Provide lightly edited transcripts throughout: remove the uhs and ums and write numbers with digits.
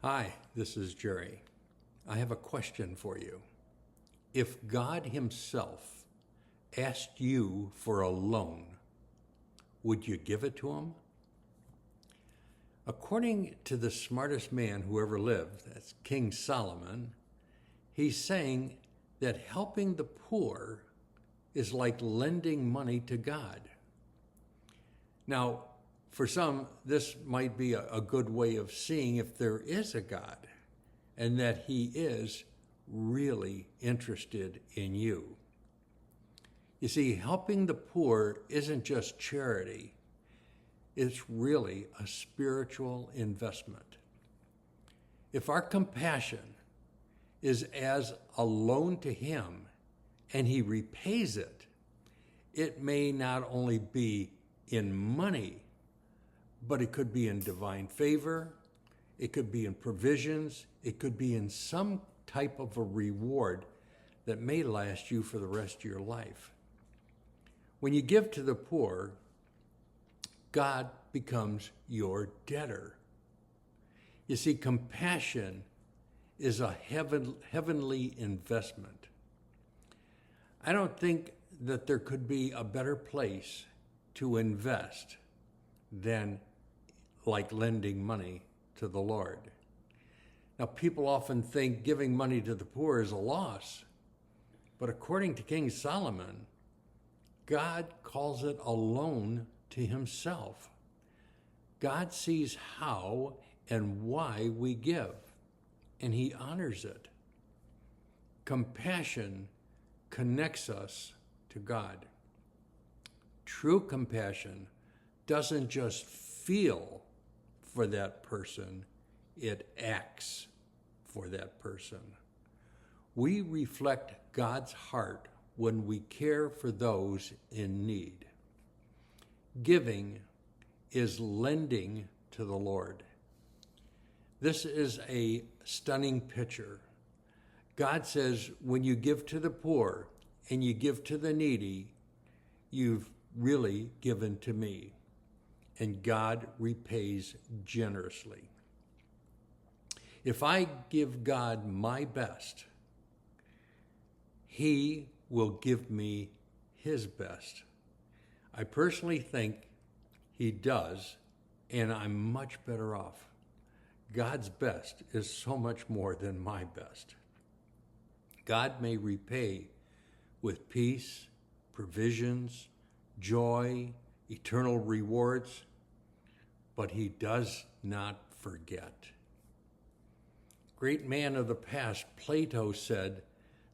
Hi, this is Jerry. I have a question for you. If God Himself asked you for a loan, would you give it to Him? According to the smartest man who ever lived, that's King Solomon, he's saying that helping the poor is like lending money to God. Now, for some, this might be a good way of seeing if there is a God and that He is really interested in you. You see, helping the poor isn't just charity, it's really a spiritual investment. If our compassion is as a loan to Him and He repays it, it may not only be in money, but it could be in divine favor, it could be in provisions, it could be in some type of a reward that may last you for the rest of your life. When you give to the poor, God becomes your debtor. You see, compassion is a heavenly investment. I don't think that there could be a better place to invest than like lending money to the Lord. Now, people often think giving money to the poor is a loss, but according to King Solomon, God calls it a loan to Himself. God sees how and why we give, and He honors it. Compassion connects us to God. True compassion doesn't just feel for that person, it acts for that person. We reflect God's heart when we care for those in need. Giving is lending to the Lord. This is a stunning picture. God says, when you give to the poor and you give to the needy, you've really given to me. And God repays generously. If I give God my best, He will give me His best. I personally think He does, and I'm much better off. God's best is so much more than my best. God may repay with peace, provisions, joy, eternal rewards, but He does not forget. Great man of the past, Plato, said,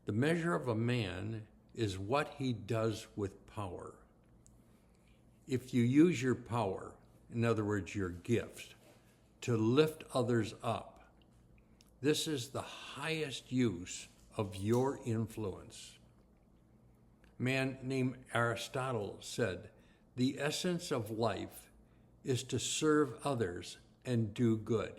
"The measure of a man is what he does with power." If you use your power, in other words, your gift, to lift others up, this is the highest use of your influence. A man named Aristotle said, "The essence of life is to serve others and do good."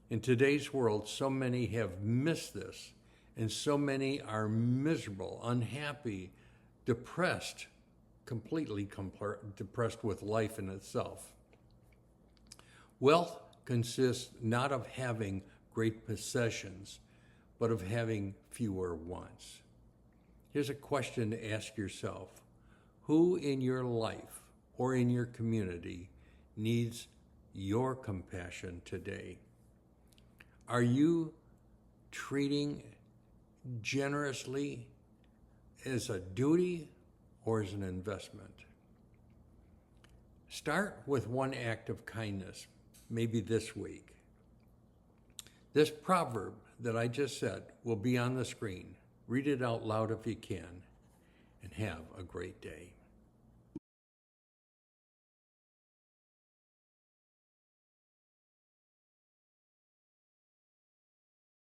In today's world, so many have missed this, and so many are miserable, unhappy, depressed, completely depressed with life in itself. Wealth consists not of having great possessions, but of having fewer wants. Here's a question to ask yourself. Who in your life or in your community needs your compassion today? Are you treating generously as a duty or as an investment? Start with one act of kindness, maybe this week. This proverb that I just said will be on the screen. Read it out loud if you can, and have a great day.